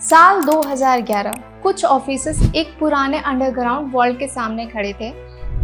साल 2011 कुछ ऑफिसर्स एक पुराने अंडरग्राउंड वॉल्ट के सामने खड़े थे।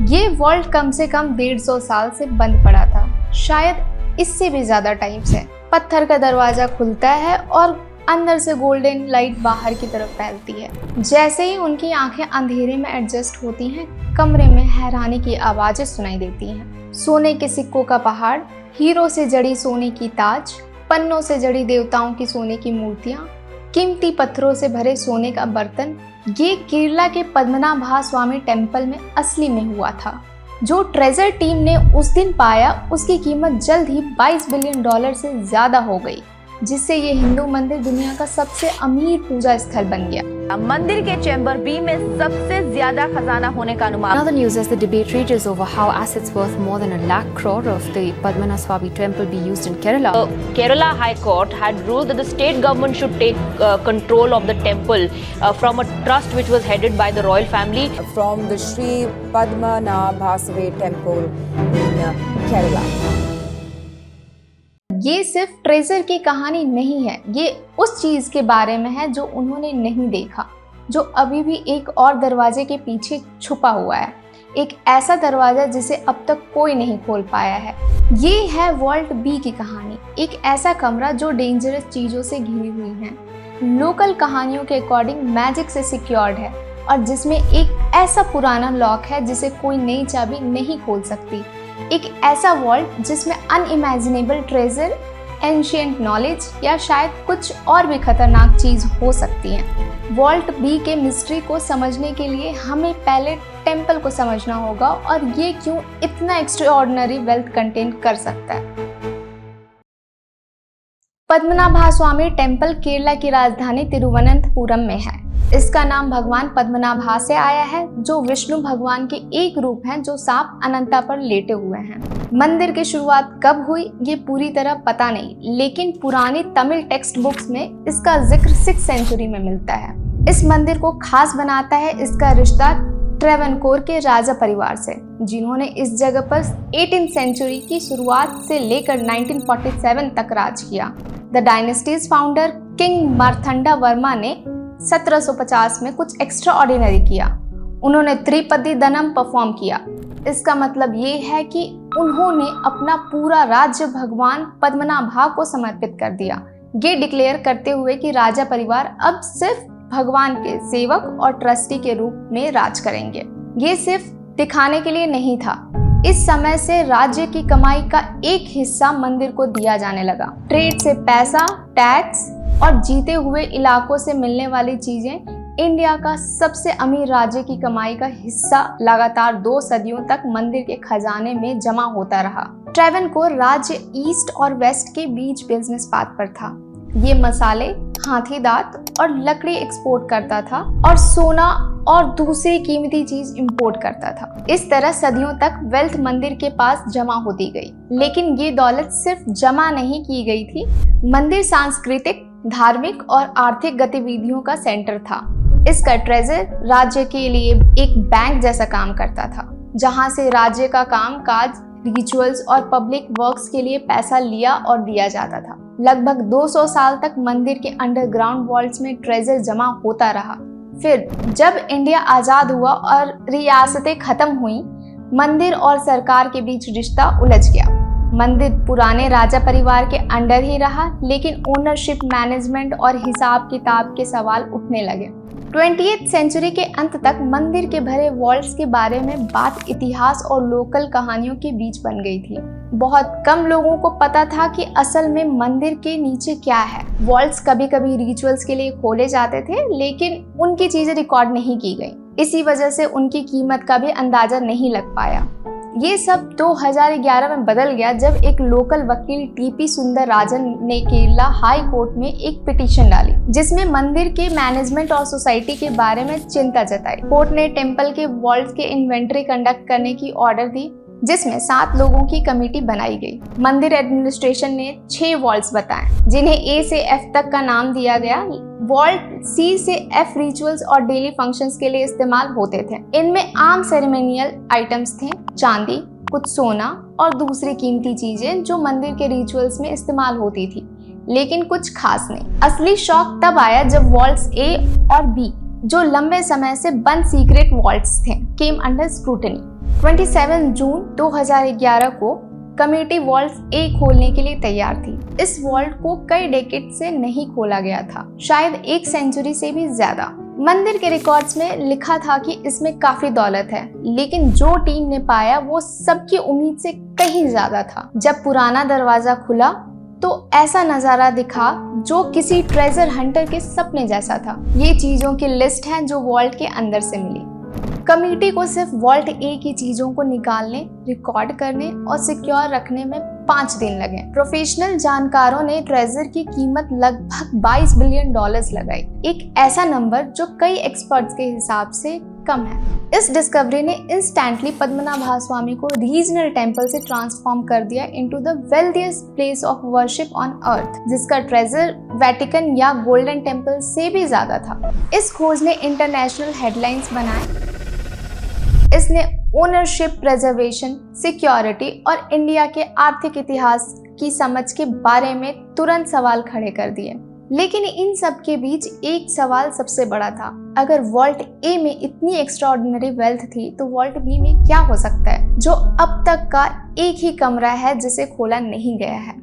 ये वॉल्ट कम से कम 150 साल से बंद पड़ा था, शायद इससे भी ज्यादा टाइम से। पत्थर का दरवाजा खुलता है और अंदर से गोल्डन लाइट बाहर की तरफ फैलती है। जैसे ही उनकी आंखें अंधेरे में एडजस्ट होती हैं, कमरे में हैरानी की आवाजें सुनाई देती हैं। सोने के सिक्कों का पहाड़, हीरो से जड़ी सोने की ताज, पन्नों से जड़ी देवताओं की सोने की मूर्तियां, कीमती पत्थरों से भरे सोने का बर्तन। ये केरला के पद्मनाभा स्वामी टेम्पल में असली में हुआ था। जो ट्रेजर टीम ने उस दिन पाया, उसकी कीमत जल्द ही $22 बिलियन से ज्यादा हो गई, जिससे ये हिंदू मंदिर दुनिया का सबसे अमीर पूजा स्थल बन गया। मंदिर के चैम्बर बी में सबसे ज्यादा खजाना होने का अनुमान। Another news is the debate rages over how assets worth more than 1 lakh crore of the Padmanabhaswamy temple be used in Kerala. Kerala High Court had ruled that the state government should take control of the temple from a trust which was headed by the royal family. From the Sri Padmanabhaswamy temple in Kerala. ये सिर्फ treasure की कहानी नहीं है, ये उस चीज के बारे में है जो उन्होंने नहीं देखा, जो अभी भी एक और दरवाजे के पीछे छुपा हुआ है। एक ऐसा दरवाजा जिसे अब तक कोई नहीं खोल पाया है। ये है वॉल्ट बी की कहानी, एक ऐसा कमरा जो डेंजरस चीजों से घिरी हुई है, लोकल कहानियों के अकॉर्डिंग मैजिक से सिक्योर्ड है, और जिसमें एक ऐसा पुराना लॉक है जिसे कोई नई चाबी नहीं खोल सकती। एक ऐसा वॉल्ट जिसमें अनइमेजिनेबल ट्रेजर, एंशिएंट नॉलेज या शायद कुछ और भी खतरनाक चीज हो सकती है। वॉल्ट बी के मिस्ट्री को समझने के लिए हमें पहले टेम्पल को समझना होगा और ये क्यों इतना एक्स्ट्राऑर्डिनरी वेल्थ कंटेन कर सकता है। पद्मनाभस्वामी टेम्पल केरला की राजधानी तिरुवनंतपुरम में है। इसका नाम भगवान पद्मनाभा से आया है, जो विष्णु भगवान के एक रूप हैं जो सांप अनंता पर लेटे हुए हैं। मंदिर की शुरुआत कब हुई ये पूरी तरह पता नहीं, लेकिन पुरानी तमिल टेक्स्ट बुक्स में इसका जिक्र 6th सेंचुरी में मिलता है। इस मंदिर को खास बनाता है इसका रिश्ता ट्रेवनकोर के राजा परिवार से, जिन्होंने इस जगह पर 18th सेंचुरी की शुरुआत से लेकर 1947 तक राज किया। The dynasty's founder king Marthanda Varma ने 1750 में कुछ एक्स्ट्रा ऑर्डिनरी किया। उन्होंने त्रिपदी दनम परफॉर्म किया। इसका मतलब ये है कि उन्होंने अपना पूरा राज्य भगवान पद्मनाभा को समर्पित कर दिया, ये डिक्लेयर करते हुए कि राजा परिवार अब सिर्फ भगवान के सेवक और ट्रस्टी के रूप में राज करेंगे। ये सिर्फ दिखाने के लिए नहीं था। इस समय से राज्य की कमाई का एक हिस्सा मंदिर को दिया जाने लगा। ट्रेड से पैसा, टैक्स और जीते हुए इलाकों से मिलने वाली चीजें इंडिया का सबसे अमीर राज्य की कमाई का हिस्सा लगातार 2 सदियों तक मंदिर के खजाने में जमा होता रहा। ट्रेवनकोर राज्य ईस्ट और वेस्ट के बीच बिजनेस पाथ पर था। ये मसाले, हाथी दांत और लकड़ी एक्सपोर्ट करता था और सोना और दूसरी कीमती चीज इंपोर्ट करता था। इस तरह सदियों तक वेल्थ मंदिर के पास जमा होती गई। लेकिन ये दौलत सिर्फ जमा नहीं की गई थी, मंदिर सांस्कृतिक, धार्मिक और आर्थिक गतिविधियों का सेंटर था। इसका ट्रेजर राज्य के लिए एक बैंक जैसा काम करता था, जहां से राज्य का काम काज, रिचुअल्स और पब्लिक वर्क्स के लिए पैसा लिया और दिया जाता था। लगभग 200 साल तक मंदिर के अंडरग्राउंड वॉल्ट्स में ट्रेजर जमा होता रहा। फिर जब इंडिया आजाद हुआ और रियासतें खत्म हुई, मंदिर और सरकार के बीच रिश्ता उलझ गया। मंदिर पुराने राजा परिवार के अंडर ही रहा, लेकिन ओनरशिप, मैनेजमेंट और हिसाब किताब के सवाल उठने लगे। 20th सेंचुरी के अंत तक मंदिर के भरे वॉल्ट्स के बारे में बात इतिहास और लोकल कहानियों के बीच बन गई थी। बहुत कम लोगों को पता था कि असल में मंदिर के नीचे क्या है। वॉल्ट्स कभी कभी रिचुअल्स के लिए खोले जाते थे, लेकिन उनकी चीजें रिकॉर्ड नहीं की गई। इसी वजह से उनकी कीमत का भी अंदाजा नहीं लग पाया। ये सब 2011 में बदल गया जब एक लोकल वकील टीपी सुंदरराजन ने केरला हाई कोर्ट में एक पिटीशन डाली, जिसमें मंदिर के मैनेजमेंट और सोसाइटी के बारे में चिंता जताई। कोर्ट ने टेम्पल के वॉल्ट के इन्वेंट्री कंडक्ट करने की ऑर्डर दी, जिसमें 7 लोगों की कमेटी बनाई गई। मंदिर एडमिनिस्ट्रेशन ने 6 वॉल्ट्स बताए, जिन्हें ए से एफ तक का नाम दिया गया। वॉल्ट सी से एफ रिचुअल्स और डेली फंक्शंस के लिए इस्तेमाल होते थे। इनमें आम सेरेमोनियल आइटम्स थे, चांदी, कुछ सोना और दूसरी कीमती चीजें जो मंदिर के रिचुअल्स में इस्तेमाल होती थी। लेकिन कुछ खास नहीं। असली शौक तब आया जब वॉल्ट्स ए और बी, जो लंबे समय से बंद सीक्रेट वॉल्ट्स थे, केम अंडर स्क्रूटनी। 27 जून 2011 को कमेटी वॉल्ट ए खोलने के लिए तैयार थी। इस वॉल्ट को कई डेकेड से नहीं खोला गया था, शायद 1 सेंचुरी से भी ज्यादा। मंदिर के रिकॉर्ड्स में लिखा था कि इसमें काफी दौलत है, लेकिन जो टीम ने पाया वो सबकी उम्मीद से कहीं ज्यादा था। जब पुराना दरवाजा खुला तो ऐसा नजारा दिखा जो किसी ट्रेजर हंटर के सपने जैसा था। ये चीजों की लिस्ट है जो वॉल्ट के अंदर से मिली। कमेटी को सिर्फ वॉल्ट ए की चीजों को निकालने, रिकॉर्ड करने और सिक्योर रखने में 5 दिन लगे। प्रोफेशनल जानकारों ने ट्रेजर की कीमत लगभग $22 बिलियन लगाई, एक ऐसा नंबर जो कई एक्सपर्ट्स के हिसाब से कम है। इस डिस्कवरी ने इंस्टेंटली पद्मनाभास्वामी को रीजनल टेंपल से ट्रांसफॉर्म कर दिया into the wealthiest place of worship on earth, जिसका ट्रेजर वेटिकन या गोल्डन टेंपल से भी ज्यादा था। इस खोज ने इंटरनेशनल हेडलाइंस बनाए। इसने ओनरशिप, प्रिजर्वेशन, सिक्योरिटी और इंडिया के आर्थिक इतिहास की समझ के बारे में तुरंत सवाल खड़े कर दिए। लेकिन इन सब के बीच एक सवाल सबसे बड़ा था। अगर वॉल्ट ए में इतनी एक्स्ट्राऑर्डिनरी वेल्थ थी तो वॉल्ट बी में क्या हो सकता है, जो अब तक का एक ही कमरा है जिसे खोला नहीं गया है।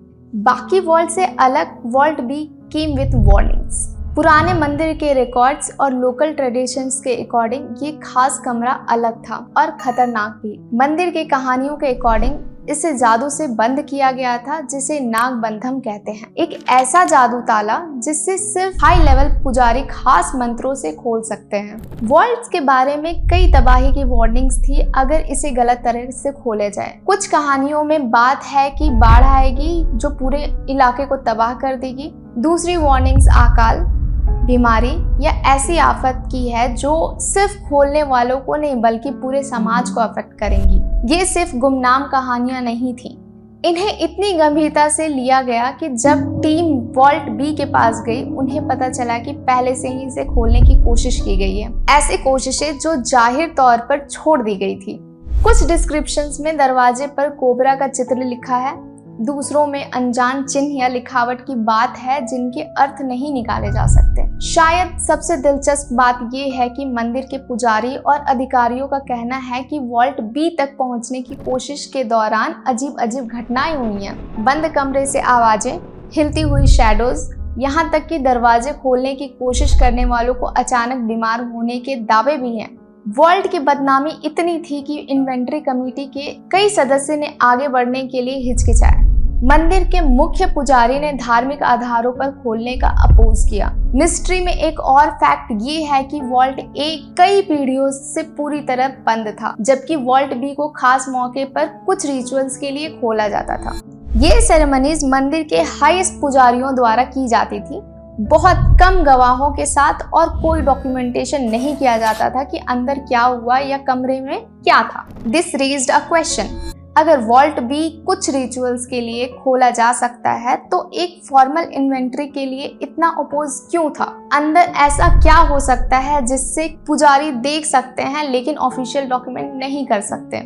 बाकी वॉल्ट से अलग vault B came with warnings. पुराने मंदिर के रिकॉर्ड्स और लोकल ट्रेडिशंस के अकॉर्डिंग ये खास कमरा अलग था और खतरनाक भी। मंदिर के कहानियों के अकॉर्डिंग इसे जादू से बंद किया गया था, जिसे नागबंधम कहते हैं। एक ऐसा जादू ताला जिससे सिर्फ हाई लेवल पुजारी खास मंत्रों से खोल सकते हैं। वॉल्ट्स के बारे में कई तबाही की वार्निंग्स थी अगर इसे गलत तरह से खोले जाए। कुछ कहानियों में बात है कि बाढ़ आएगी जो पूरे इलाके को तबाह कर देगी। दूसरी वार्निंग्स अकाल, बीमारी या ऐसी आफत की है जो सिर्फ खोलने वालों को नहीं बल्कि पूरे समाज को अफेक्ट करेंगी। ये सिर्फ गुमनाम कहानियां नहीं थी, इन्हें इतनी गंभीरता से लिया गया कि जब टीम वॉल्ट बी के पास गई उन्हें पता चला कि पहले से ही इसे खोलने की कोशिश की गई है, ऐसी कोशिशें जो जाहिर तौर पर छोड़ दी गई थी। कुछ डिस्क्रिप्शंस में दरवाजे पर कोबरा का चित्र लिखा है, दूसरों में अनजान चिन्ह या लिखावट की बात है जिनके अर्थ नहीं निकाले जा सकते। शायद सबसे दिलचस्प बात यह है कि मंदिर के पुजारी और अधिकारियों का कहना है कि वॉल्ट बी तक पहुंचने की कोशिश के दौरान अजीब अजीब घटनाएं हुई हैं। बंद कमरे से आवाजें, हिलती हुई शैडोज, यहाँ तक कि दरवाजे खोलने की कोशिश करने वालों को अचानक बीमार होने के दावे भी हैं। वॉल्ट की बदनामी इतनी थी कि इन्वेंटरी कमेटी के कई सदस्य ने आगे बढ़ने के लिए हिचकिचाए। मंदिर के मुख्य पुजारी ने धार्मिक आधारों पर खोलने का अपोज किया। मिस्ट्री में एक और फैक्ट ये है कि वॉल्ट ए कई पीढ़ियों से पूरी तरह बंद था, जबकि वॉल्ट बी को खास मौके पर कुछ रिचुअल्स के लिए खोला जाता था। ये सेरेमनीज मंदिर के हाईएस्ट पुजारियों द्वारा की जाती थी, बहुत कम गवाहों के साथ, और कोई डॉक्यूमेंटेशन नहीं किया जाता था कि अंदर क्या हुआ या कमरे में क्या था। दिस रेज्ड अ क्वेश्चन, अगर वॉल्ट बी कुछ रिचुअल्स के लिए खोला जा सकता है तो एक फॉर्मल इन्वेंट्री के लिए इतना अपोज क्यों था? अंदर ऐसा क्या हो सकता है जिससे पुजारी देख सकते हैं लेकिन ऑफिशियल डॉक्यूमेंट नहीं कर सकते?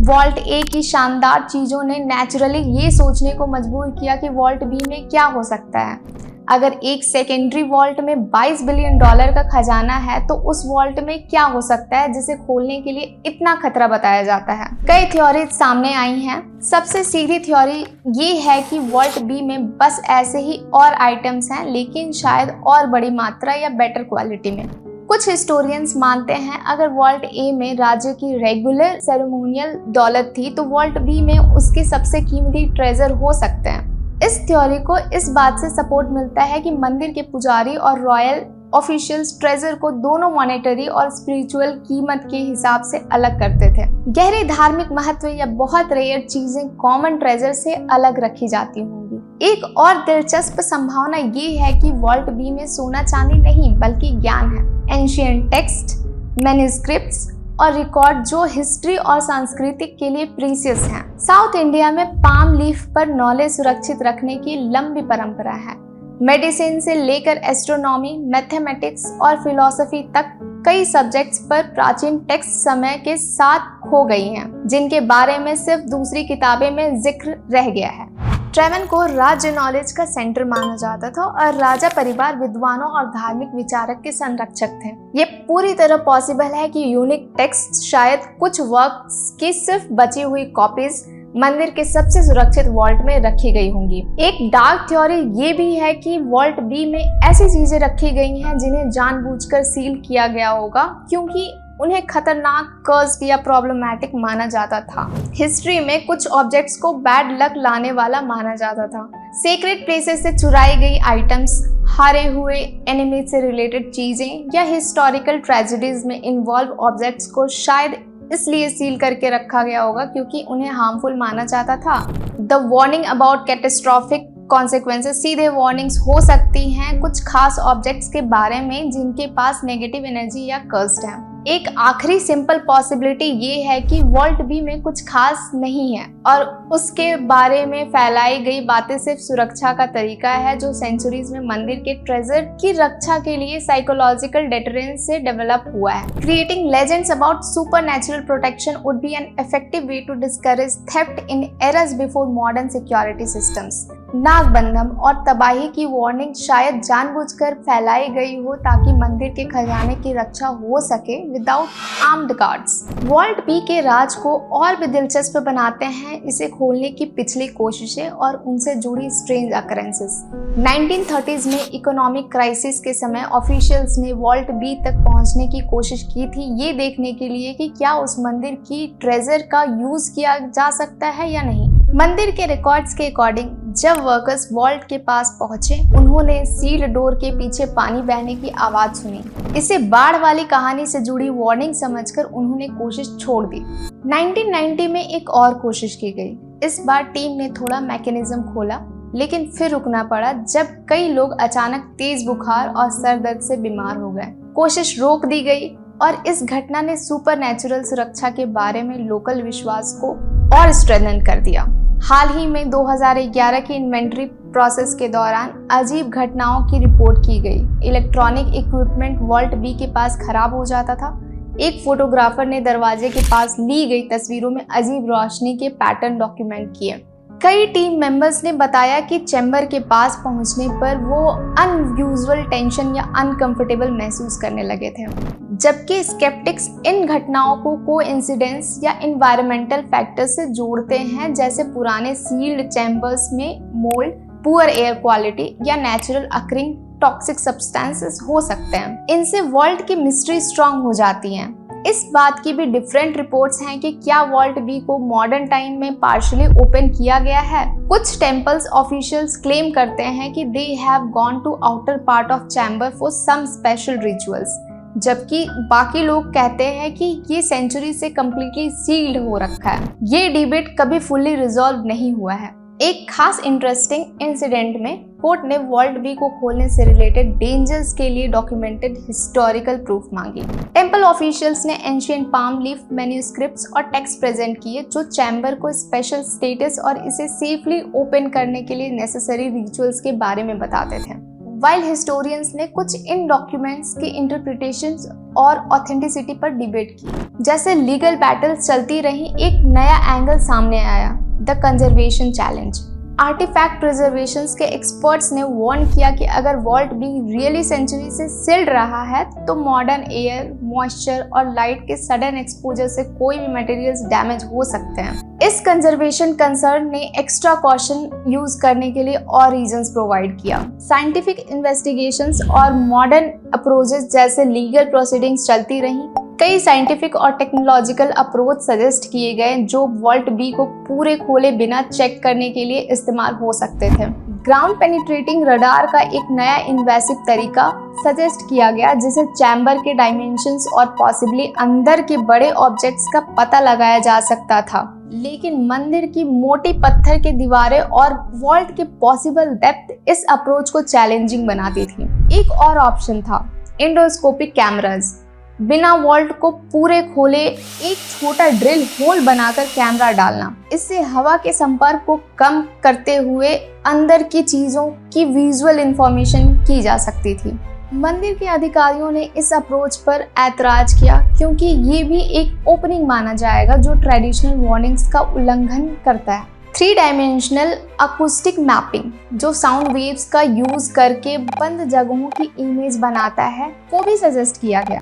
वॉल्ट ए की शानदार चीजों ने नेचुरली ये सोचने को मजबूर किया कि वॉल्ट बी में क्या हो सकता है। अगर एक सेकेंडरी वॉल्ट में $22 बिलियन का खजाना है तो उस वॉल्ट में क्या हो सकता है जिसे खोलने के लिए इतना खतरा बताया जाता है? कई थ्योरीज सामने आई हैं। सबसे सीधी थ्योरी ये है कि वॉल्ट बी में बस ऐसे ही और आइटम्स हैं, लेकिन शायद और बड़ी मात्रा या बेटर क्वालिटी में। कुछ हिस्टोरियंस मानते हैं अगर वॉल्ट ए में राज्य की रेगुलर सेरेमोनियल दौलत थी तो वॉल्ट बी में उसके सबसे कीमती ट्रेजर हो सकते हैं। इस थ्योरी को इस बात से सपोर्ट मिलता है कि मंदिर के पुजारी और रॉयल ऑफिशियल्स ट्रेजर को दोनों मॉनेटरी और स्पिरिचुअल कीमत के हिसाब से अलग करते थे। गहरे धार्मिक महत्व या बहुत रेयर चीजें कॉमन ट्रेजर से अलग रखी जाती होंगी। एक और दिलचस्प संभावना ये है कि वॉल्ट बी में सोना चांदी नहीं बल्कि ज्ञान है। एंशिएंट टेक्स्ट, मैन्युस्क्रिप्ट्स और रिकॉर्ड जो हिस्ट्री और सांस्कृतिक के लिए प्रीसियस हैं। साउथ इंडिया में पाम लीफ पर नॉलेज सुरक्षित रखने की लंबी परंपरा है। मेडिसिन से लेकर एस्ट्रोनॉमी, मैथमेटिक्स और फिलॉसफी तक कई सब्जेक्ट्स पर प्राचीन टेक्स्ट समय के साथ खो गई हैं, जिनके बारे में सिर्फ दूसरी किताबें में जिक्र रह गया है। ट्रेवन को राज्य नॉलेज का सेंटर माना जाता था और राजा परिवार विद्वानों और धार्मिक विचारक के संरक्षक थे। ये पूरी तरह पॉसिबल है कि यूनिक टेक्स्ट शायद कुछ वर्क्स की सिर्फ बची हुई कॉपीज मंदिर के सबसे सुरक्षित वॉल्ट में रखी गई होंगी। एक डार्क थ्योरी ये भी है कि वॉल्ट बी में ऐसी चीजें रखी गई हैं जिन्हें जानबूझकर सील किया गया होगा क्योंकि उन्हें खतरनाक, कर्स्ड या प्रॉब्लमैटिक माना जाता था। हिस्ट्री में कुछ ऑब्जेक्ट्स को बैड लक लाने वाला माना जाता था। सीक्रेट प्लेसेस से चुराई गई आइटम्स, हारे हुए एनिमी से रिलेटेड चीजें या हिस्टोरिकल ट्रेजेडीज में इन्वॉल्व ऑब्जेक्ट्स को शायद इसलिए सील करके रखा गया होगा क्योंकि उन्हें हार्मफुल माना जाता था। The warning about catastrophic consequences, सीधे वार्निंग्स हो सकती हैं कुछ खास ऑब्जेक्ट्स के बारे में जिनके पास नेगेटिव एनर्जी या कर्स्ड है। एक आखिरी सिंपल पॉसिबिलिटी ये है कि वॉल्ट बी में कुछ खास नहीं है और उसके बारे में फैलाई गई बातें सिर्फ सुरक्षा का तरीका है जो सेंचुरीज में मंदिर के ट्रेजर की रक्षा के लिए साइकोलॉजिकल डेटरेंस से डेवलप हुआ है। Creating legends about supernatural protection would be an effective way to discourage theft in eras before modern security systems. नागबंधन और तबाही की वार्निंग शायद जानबूझकर फैलाई गई हो ताकि मंदिर के खजाने की रक्षा हो सके without armed guards. Vault B के राज को और भी दिलचस्प बनाते हैं इसे खोलने की पिछली कोशिशें और उनसे जुड़ी स्ट्रेंज अकरेंसेस। 1930s में इकोनॉमिक क्राइसिस के समय ऑफिशियल्स ने वॉल्ट बी तक पहुंचने की कोशिश की थी ये देखने के लिए कि क्या उस मंदिर की ट्रेजर का यूज किया जा सकता है या नहीं। मंदिर के रिकॉर्ड्स के अकॉर्डिंग जब वर्कर्स वॉल्ट के पास पहुंचे उन्होंने सील्ड डोर के पीछे पानी बहने की आवाज सुनी। इसे बाढ़ वाली कहानी से जुड़ी वार्निंग समझकर उन्होंने कोशिश छोड़ दी। 1990 में एक और कोशिश की गई। इस बार टीम ने थोड़ा मैकेनिज्म खोला लेकिन फिर रुकना पड़ा जब कई लोग अचानक तेज बुखार और सर दर्द से बीमार हो गए। कोशिश रोक दी गई और इस घटना ने सुपरनैचुरल सुरक्षा के बारे में लोकल विश्वास को और स्ट्रेंथन कर दिया। हाल ही में 2011 की इन्वेंट्री प्रोसेस के दौरान अजीब घटनाओं की रिपोर्ट की गई। इलेक्ट्रॉनिक इक्विपमेंट वॉल्ट बी के पास खराब हो जाता था। एक फोटोग्राफर ने दरवाजे के पास ली गई तस्वीरों में अजीब रोशनी के पैटर्न डॉक्यूमेंट किए। कई टीम मेंबर्स ने बताया कि चैम्बर के पास पहुंचने पर वो अनयूजुअल टेंशन या अनकंफर्टेबल महसूस करने लगे थे, जबकि स्केप्टिक्स इन घटनाओं को कोइंसिडेंस या एनवायरमेंटल फैक्टर्स से जोड़ते हैं जैसे पुराने सील्ड चैम्बर्स में मोल्ड, पुअर एयर क्वालिटी या नेचुरल अकरिंग टॉक्सिक सब्सटेंसेस हो सकते हैं। इनसे वॉल्ट की मिस्ट्री स्ट्रांग हो जाती है। इस बात की भी डिफरेंट रिपोर्ट्स हैं कि क्या वॉल्ट बी को मॉडर्न टाइम में पार्शियली ओपन किया गया है। कुछ टेम्पल्स ऑफिशियल्स क्लेम करते हैं कि they have gone to outer part of chamber for some special rituals, जबकि बाकी लोग कहते हैं कि ये सेंचुरी से कम्प्लीटली सील्ड हो रखा है। ये डिबेट कभी फुल्ली रिजॉल्व नहीं हुआ है। एक खास इंटरेस्टिंग इंसिडेंट में कोर्ट ने वॉल्ट बी को खोलने से रिलेटेड डेंजर्स के लिए डॉक्यूमेंटेड हिस्टोरिकल प्रूफ मांगी। टेंपल ऑफिशियल्स ने एंशिएंट पाम लीफ मैन्यूस्क्रिप्ट्स और टेक्स्ट प्रेजेंट किए जो चैम्बर को स्पेशल स्टेटस और इसे सेफली ओपन करने के लिए नेसेसरी रिचुअल्स के बारे में बताते थे। वाइल हिस्टोरियंस ने कुछ इन डॉक्यूमेंट्स की इंटरप्रिटेशंस और ऑथेंटिसिटी पर डिबेट की। जैसे लीगल बैटल्स चलती रही, एक नया एंगल सामने आया, the conservation challenge. Artifact preservation के एक्सपर्ट्स ने वार्न किया कि अगर वॉल्ट बी रियली सेंचुरी से सील्ड रहा है तो मॉडर्न एयर, मॉइस्चर और लाइट के सडन एक्सपोजर से कोई भी मटेरियल्स डैमेज हो सकते हैं। इस कंजर्वेशन कंसर्न ने एक्स्ट्रा कॉशन यूज करने के लिए और रीजंस प्रोवाइड किया। साइंटिफिक इन्वेस्टिगेशंस और मॉडर्न अप्रोचेस जैसे लीगल प्रोसीडिंग्स चलती रहीं। कई साइंटिफिक और टेक्नोलॉजिकल अप्रोच सजेस्ट किए गए जो वॉल्ट बी को पूरे खोले बिना चेक करने के लिए इस्तेमाल हो सकते थे। ग्राउंड पेनिट्रेटिंग रडार का एक नया इन्वेसिव तरीका सजेस्ट किया गया जिसे चैम्बर के डायमेंशंस और पॉसिबली अंदर के बड़े ऑब्जेक्ट्स का पता लगाया जा सकता था। लेकिन मंदिर की मोटी पत्थर की दीवारें और वॉल्ट के पॉसिबल डेप्थ इस अप्रोच को चैलेंजिंग बनाती थी। एक और ऑप्शन था एंडोस्कोपिक कैमराज। बिना वॉल्ट को पूरे खोले एक छोटा ड्रिल होल बनाकर कैमरा डालना। इससे हवा के संपर्क को कम करते हुए अंदर की चीजों की विजुअल इंफॉर्मेशन की जा सकती थी। मंदिर के अधिकारियों ने इस अप्रोच पर ऐतराज किया क्योंकि ये भी एक ओपनिंग माना जाएगा जो ट्रेडिशनल वार्निंग्स का उल्लंघन करता है। 3 डायमेंशनल अकूस्टिक मैपिंग, जो साउंड वेव्स का यूज करके बंद जगहों की इमेज बनाता है, वो भी सजेस्ट किया गया।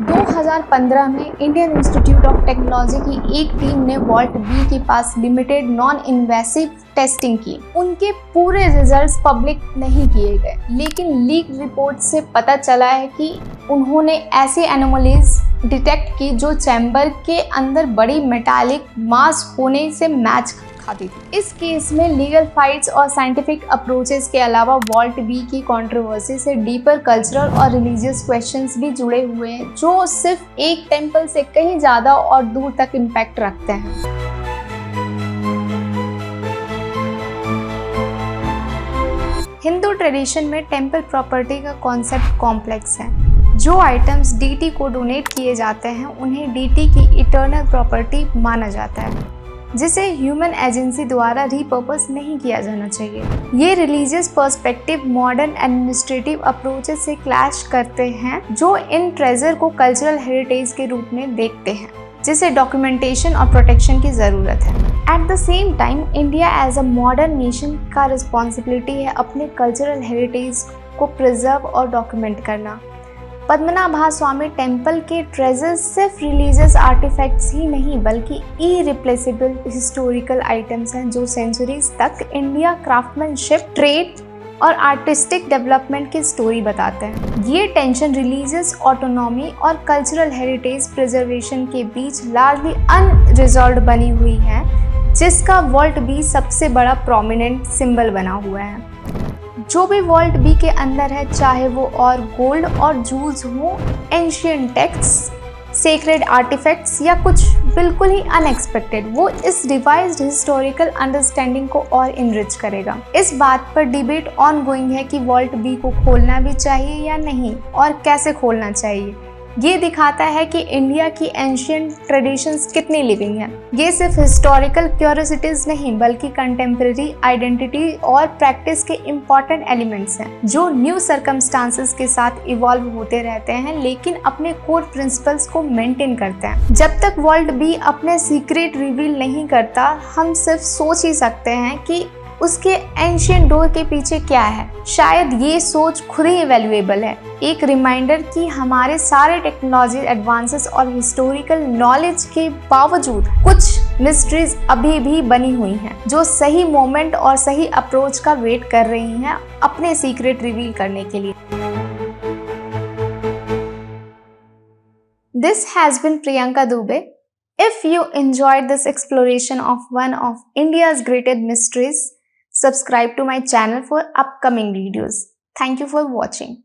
2015 में इंडियन इंस्टीट्यूट ऑफ टेक्नोलॉजी की एक टीम ने वॉल्ट बी के पास लिमिटेड नॉन इन्वेसिव टेस्टिंग की। उनके पूरे रिजल्ट्स पब्लिक नहीं किए गए, लेकिन लीक रिपोर्ट से पता चला है कि उन्होंने ऐसी एनोमलीज डिटेक्ट की जो चैम्बर के अंदर बड़ी मेटालिक मास होने से मैच खाती थी। इस केस में लीगल फाइट्स और साइंटिफिक अप्रोचेस के अलावा वॉल्ट बी की कंट्रोवर्सी से डीपर कल्चरल और रिलीजियस क्वेश्चंस भी जुड़े हुए हैं, जो सिर्फ एक टेंपल से कहीं ज़्यादा और दूर तक इम्पैक्ट रखते हैं। हिंदू ट्रेडिशन में टेंपल प्रॉपर्टी का कॉन्सेप्ट कॉम्प्लेक्स है। जो आइटम्स डीटी को डोनेट किए जाते हैं उन्हें डीटी की इटर्नल प्रॉपर्टी माना जाता है, जिसे ह्यूमन एजेंसी द्वारा रीपर्पस नहीं किया जाना चाहिए। ये religious perspective modern administrative approaches से क्लैश करते हैं, जो इन ट्रेजर को कल्चरल हेरिटेज के रूप में देखते हैं, जिसे डॉक्यूमेंटेशन और प्रोटेक्शन की ज़रूरत है। At the same time India as a modern nation का रिस्पॉन्सिबिलिटी है अपने कल्चरल हेरिटेज को प्रिजर्व और डॉक्यूमेंट करना। पद्मनाभा स्वामी टेंपल के ट्रेजर्स सिर्फ रिलीजियस आर्टिफैक्ट्स ही नहीं बल्कि इरिप्लेसेबल हिस्टोरिकल आइटम्स हैं, जो सेंचुरीज तक इंडिया क्राफ्टमैनशिप, ट्रेड और आर्टिस्टिक डेवलपमेंट की स्टोरी बताते हैं। ये टेंशन रिलीजियस ऑटोनॉमी और कल्चरल हेरिटेज प्रिजर्वेशन के बीच लार्जली अनरिजॉल्व्ड बनी हुई है, जिसका वॉल्ट बी सबसे बड़ा प्रोमिनेंट सिंबल बना हुआ है। जो भी वॉल्ट बी के अंदर है, चाहे वो और गोल्ड और जूल्स हो, एंशिएंट टेक्स्ट्स, सेक्रेड आर्टिफैक्ट्स या कुछ बिल्कुल ही अनएक्सपेक्टेड, वो इस रिवाइज्ड हिस्टोरिकल अंडरस्टैंडिंग को और इनरिच करेगा। इस बात पर डिबेट ऑनगोइंग है कि वॉल्ट बी को खोलना भी चाहिए या नहीं और कैसे खोलना चाहिए। ये दिखाता है कि इंडिया की एंशिएंट ट्रेडिशंस कितनी लिविंग है। ये सिर्फ हिस्टोरिकल क्यूरियोसिटीज नहीं बल्कि कंटेम्प्रेरी आइडेंटिटी और प्रैक्टिस के इम्पॉर्टेंट एलिमेंट्स हैं, जो न्यू सर्कमस्टांसेस के साथ इवॉल्व होते रहते हैं लेकिन अपने कोर प्रिंसिपल्स को मेंटेन करते हैं। जब तक वॉल्ट बी अपने सीक्रेट रिवील नहीं करता, हम सिर्फ सोच ही सकते हैं कि उसके एंशिएंट डोर के पीछे क्या है। शायद ये सोच खुद ही वैल्यूएबल है, एक रिमाइंडर कि हमारे सारे टेक्नोलॉजी एडवांसेस और हिस्टोरिकल नॉलेज के बावजूद कुछ मिस्ट्रीज अभी भी बनी हुई हैं, जो सही मोमेंट और सही अप्रोच का वेट कर रही हैं अपने सीक्रेट रिवील करने के लिए। This has been Priyanka Dubey. If you enjoyed this exploration of one of India's greatest mysteries, subscribe to my channel for upcoming videos. Thank you for watching.